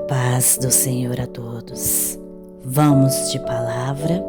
paz do Senhor a todos. Vamos de palavra.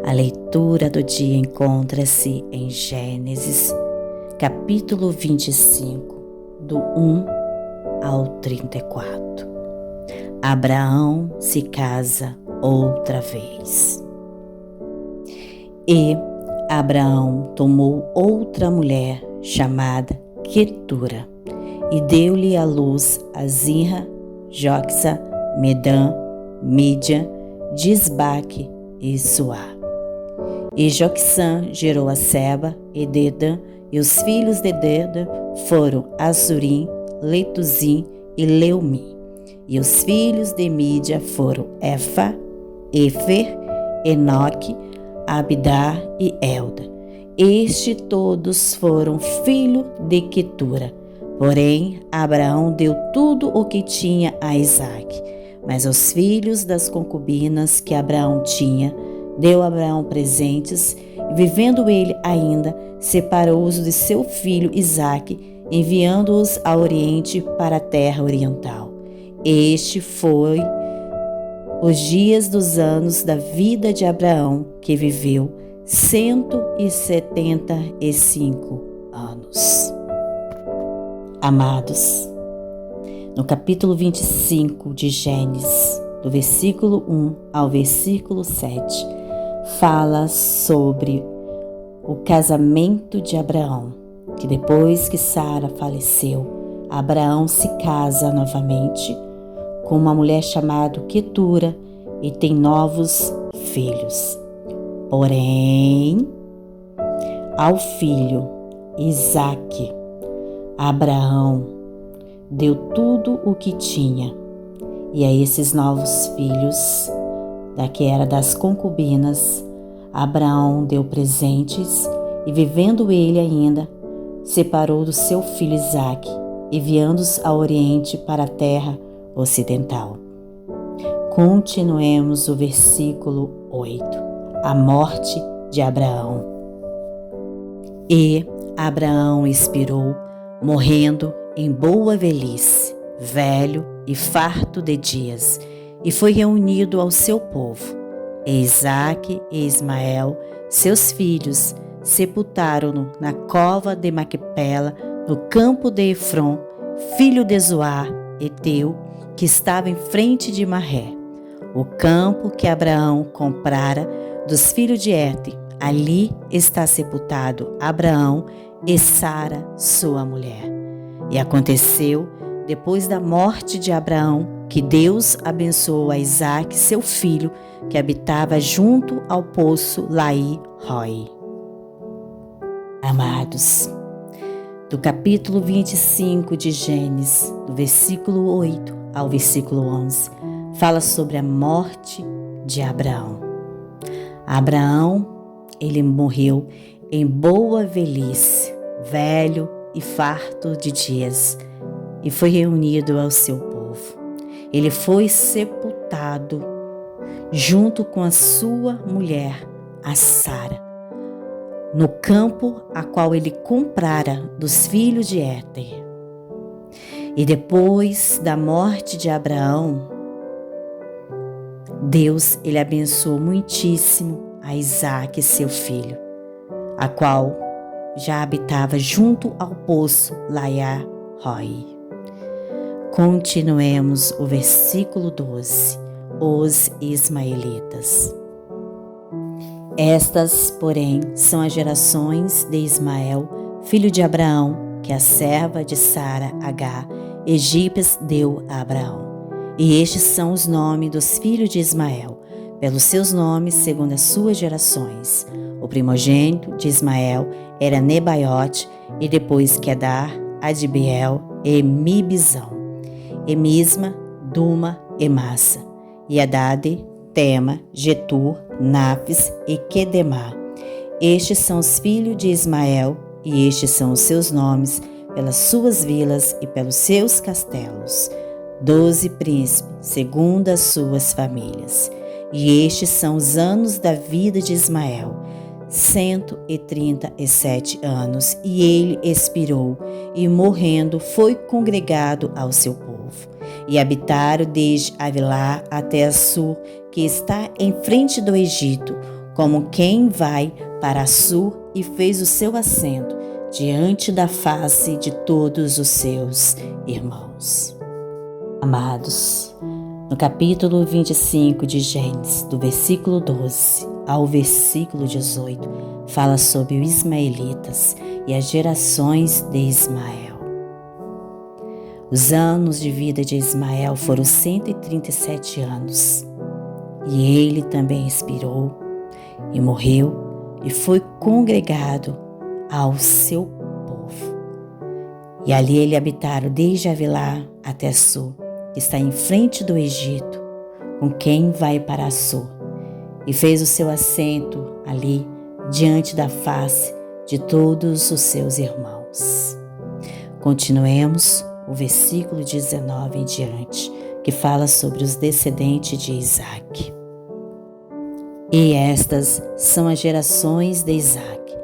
A leitura do dia encontra-se em Gênesis, capítulo 25, do 1 ao 34. Abraão se casa outra vez. E Abraão tomou outra mulher chamada Quetura e deu-lhe à luz a Zimra, Joxa, Medã, Mídia, Disbaque e Suá. E Joxã gerou a Seba e Dedã, e os filhos de Dedã foram Azurim, Letuzim e Leumim. E os filhos de Mídia foram Efa, Efer, Enoque, Abidá e Elda. Estes todos foram filhos de Quetura. Porém, Abraão deu tudo o que tinha a Isaque. Mas aos filhos das concubinas que Abraão tinha, deu Abraão presentes, e vivendo ele ainda, separou-os de seu filho Isaque, enviando-os ao oriente para a terra oriental. Este foi os dias dos anos da vida de Abraão, que viveu 175 anos. Amados, no capítulo 25 de Gênesis, do versículo 1 ao versículo 7, fala sobre o casamento de Abraão, que depois que Sara faleceu, Abraão se casa novamente com uma mulher chamada Quetura e tem novos filhos. Porém, ao filho Isaque, Abraão deu tudo o que tinha, e a esses novos filhos, da que era das concubinas, Abraão deu presentes, e vivendo ele ainda, separou do seu filho Isaque, enviando-os ao oriente para a terra ocidental. Continuemos o versículo 8. A morte de Abraão. E Abraão expirou, morrendo em boa velhice, velho e farto de dias, e foi reunido ao seu povo. E Isaque e Ismael, seus filhos, sepultaram-no na cova de Maquipela, no campo de Efron, filho de Zoar, Eteu, que estava em frente de Marré, o campo que Abraão comprara dos filhos de Hete. Ali está sepultado Abraão e Sara, sua mulher. E aconteceu, depois da morte de Abraão, que Deus abençoou a Isaque, seu filho, que habitava junto ao poço Laí-Roi. Amados, do capítulo 25 de Gênesis, do versículo 8 ao versículo 11, fala sobre a morte de Abraão. Abraão, ele morreu em boa velhice, velho e farto de dias, e foi reunido ao seu povo. Ele foi sepultado junto com a sua mulher, a Sara, no campo a qual ele comprara dos filhos de Hete. E depois da morte de Abraão, Deus, ele abençoou muitíssimo a Isaque, seu filho, a qual já habitava junto ao poço Laí-Roi. Continuemos o versículo 12. Os ismaelitas. Estas, porém, são as gerações de Ismael, filho de Abraão, que a serva de Sara, Agar, egípcia, deu a Abraão. E estes são os nomes dos filhos de Ismael, pelos seus nomes segundo as suas gerações. O primogênito de Ismael era Nebaiote, e depois Quedar, Adbeel e Mibzão, e Misma, Duma e Massa, e Adade, Tema, Getur, Nafis e Quedemá. Estes são os filhos de Ismael, e estes são os seus nomes, pelas suas vilas e pelos seus castelos. 12 príncipes, segundo as suas famílias. E estes são os anos da vida de Ismael, 137 anos, e ele expirou, e morrendo foi congregado ao seu povo. e habitaram desde Avilá até Assur, que está em frente do Egito, como quem vai para Assur, e fez o seu assento diante da face de todos os seus irmãos. Amados, no capítulo 25 de Gênesis, do versículo 12 ao versículo 18, fala sobre os ismaelitas e as gerações de Ismael. Os anos de vida de Ismael foram 137 anos, e ele também expirou e morreu e foi congregado ao seu povo. E ali ele habitaram desde Avilá até Assur, que está em frente do Egito, com quem vai para Assur, e fez o seu assento ali diante da face de todos os seus irmãos. Continuemos o versículo 19 em diante, que fala sobre os descendentes de Isaque. E estas são as gerações de Isaque,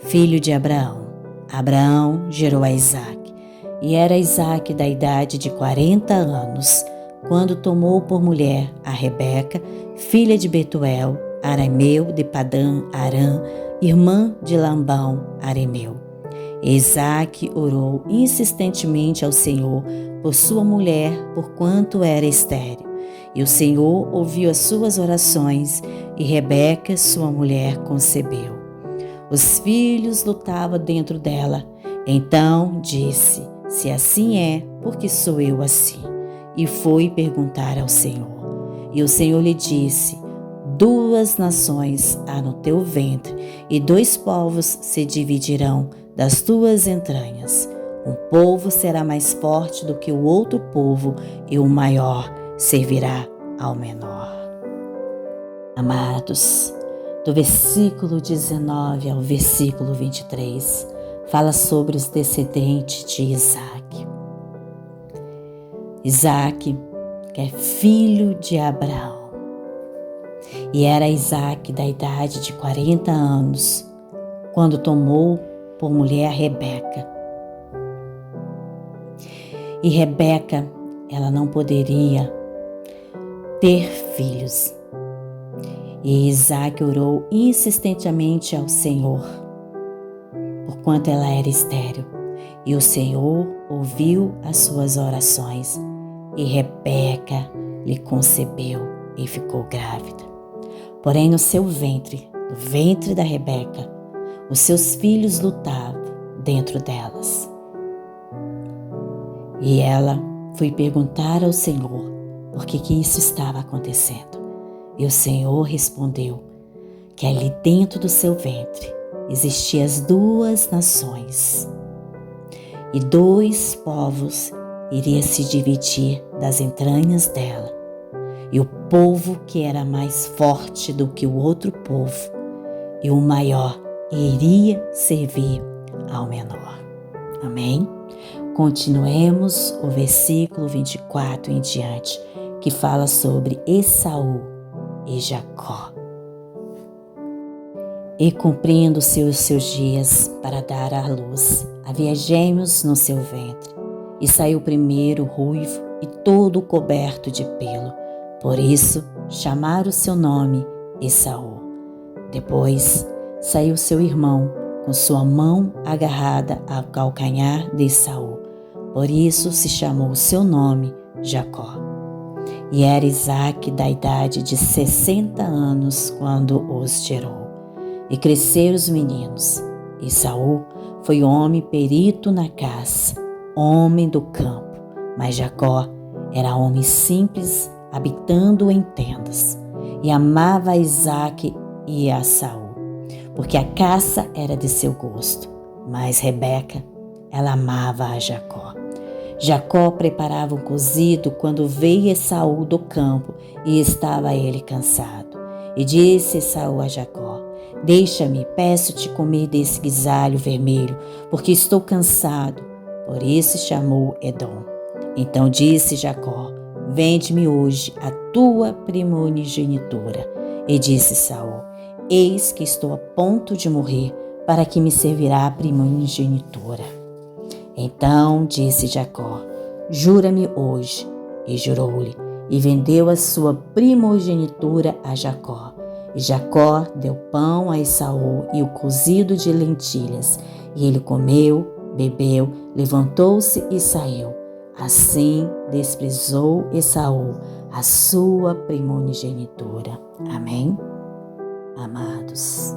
filho de Abraão. Abraão gerou a Isaque, e era Isaque da idade de 40 anos, quando tomou por mulher a Rebeca, filha de Betuel, arameu de Padã Arã, irmã de Labão, arameu. Isaque orou insistentemente ao Senhor por sua mulher, porquanto era estéril. E o Senhor ouviu as suas orações, e Rebeca, sua mulher, concebeu. Os filhos lutavam dentro dela. Então disse: se assim é, por que sou eu assim? E foi perguntar ao Senhor. E o Senhor lhe disse: 2 nações há no teu ventre, e 2 povos se dividirão das tuas entranhas. Um povo será mais forte do que o outro povo, e o maior servirá ao menor. Amados, do versículo 19 ao versículo 23, fala sobre os descendentes de Isaque. Isaque, que é filho de Abraão, e era Isaque da idade de 40 anos, quando tomou por mulher Rebeca. E Rebeca, ela não poderia ter filhos. E Isaque orou insistentemente ao Senhor, porquanto ela era estéril. E o Senhor ouviu as suas orações, e Rebeca lhe concebeu e ficou grávida. Porém, no seu ventre, no ventre da Rebeca, os seus filhos lutavam dentro delas. E ela foi perguntar ao Senhor por que isso estava acontecendo. E o Senhor respondeu que ali dentro do seu ventre existiam as 2 nações, e 2 povos iriam se dividir das entranhas dela, e o povo que era mais forte do que o outro povo, e o maior iria servir ao menor. Amém? Continuemos o versículo 24 em diante, que fala sobre Esaú e Jacó. E cumprindo-se os seus dias para dar à luz, havia gêmeos no seu ventre, e saiu primeiro ruivo e todo coberto de pelo. Por isso chamaram o seu nome Esaú. Depois saiu seu irmão, com sua mão agarrada ao calcanhar de Esaú. Por isso se chamou o seu nome Jacó. E era Isaque da idade de 60 anos quando os gerou. E cresceram os meninos. Esaú foi homem perito na caça, homem do campo, mas Jacó era homem simples, habitando em tendas, e amava a Isaque e a Esaú, porque a caça era de seu gosto, mas Rebeca, ela amava a Jacó. Jacó preparava um cozido quando veio Esaú do campo, e estava ele cansado. E disse Esaú a Jacó: deixa-me, peço-te comer desse guisalho vermelho, porque estou cansado. Por isso chamou Edom. Então disse Jacó: vende-me hoje a tua primogenitura. E disse Esaú: eis que estou a ponto de morrer, para que me servirá a primogenitura. Então disse Jacó: jura-me hoje. e jurou-lhe, e vendeu a sua primogenitura a Jacó. E Jacó deu pão a Esaú e o cozido de lentilhas, e ele comeu, bebeu, levantou-se e saiu. Assim desprezou Esaú a sua primogenitura. Amém? Amados,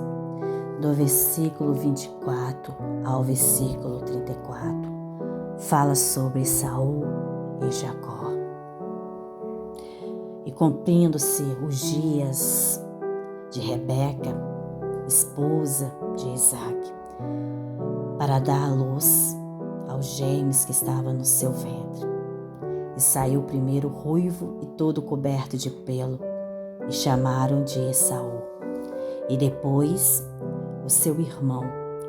do versículo 24 ao versículo 34, fala sobre Esaú e Jacó. E cumprindo-se os dias de Rebeca, esposa de Isaque, para dar à luz aos gêmeos que estavam no seu ventre. E saiu primeiro ruivo e todo coberto de pelo, e chamaram de Esaú. E depois o seu irmão,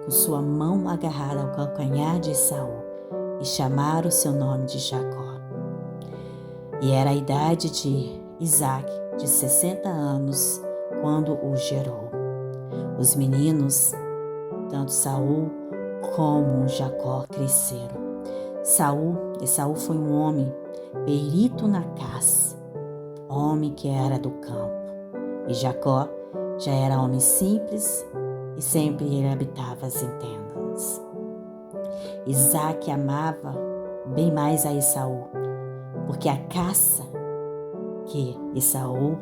com sua mão agarrada ao calcanhar de Esaú, e chamaram o seu nome de Jacó. E era a idade de Isaque de 60 anos, quando o gerou. Os meninos, tanto Saul como Jacó, cresceram. Esaú foi um homem perito na caça, homem que era do campo. E Jacó já era homem simples e sempre ele habitava as tendas. Isaque amava bem mais a Esaú, porque a caça que Esaú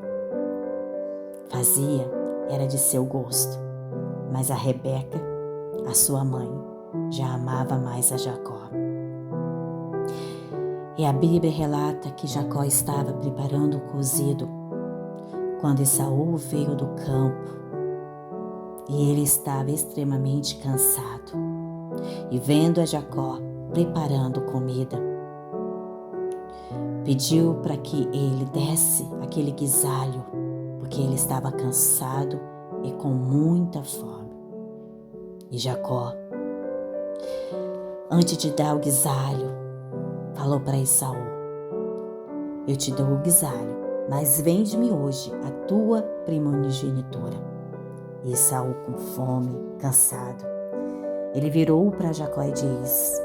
fazia era de seu gosto, mas a Rebeca, a sua mãe, já amava mais a Jacó. E a Bíblia relata que Jacó estava preparando o cozido quando Esaú veio do campo e ele estava extremamente cansado. E vendo a Jacó preparando comida, pediu para que ele desse aquele guisalho, porque ele estava cansado e com muita fome. E Jacó, antes de dar o guisalho, falou para Esaú: eu te dou o guisalho, mas vende-me hoje a tua primogenitura. E Esaú, com fome, cansado, ele virou para Jacó e disse: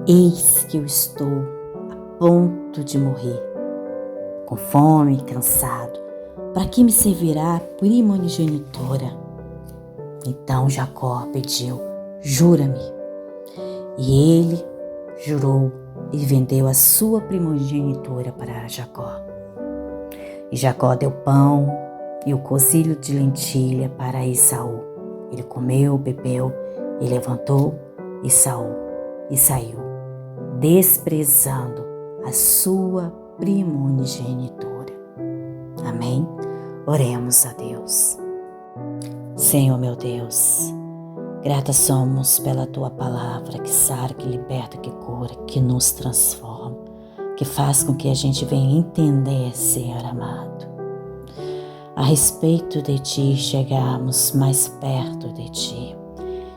eis que eu estou a ponto de morrer, com fome e cansado, para que me servirá a primogenitura? Então Jacó pediu: jura-me. E ele jurou e vendeu a sua primogenitura para Jacó. E Jacó deu pão e o cozido de lentilha para Esaú. Ele comeu, bebeu e levantou e saiu, desprezando a sua primogenitura. Amém? Oremos a Deus. Senhor meu Deus, grata somos pela Tua palavra que sara, que liberta, que cura, que nos transforma, que faz com que a gente venha entender, Senhor amado, a respeito de Ti, chegarmos mais perto de Ti.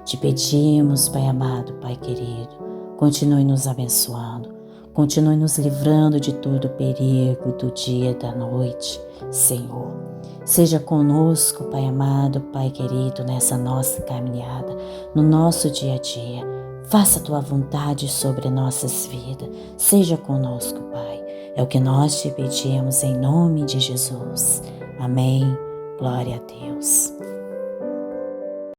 Te pedimos, Pai amado, Pai querido, continue nos abençoando, continue nos livrando de todo o perigo do dia e da noite, Senhor. Seja conosco, Pai amado, Pai querido, nessa nossa caminhada, no nosso dia a dia. Faça a Tua vontade sobre nossas vidas. Seja conosco, Pai. É o que nós te pedimos em nome de Jesus. Amém. Glória a Deus.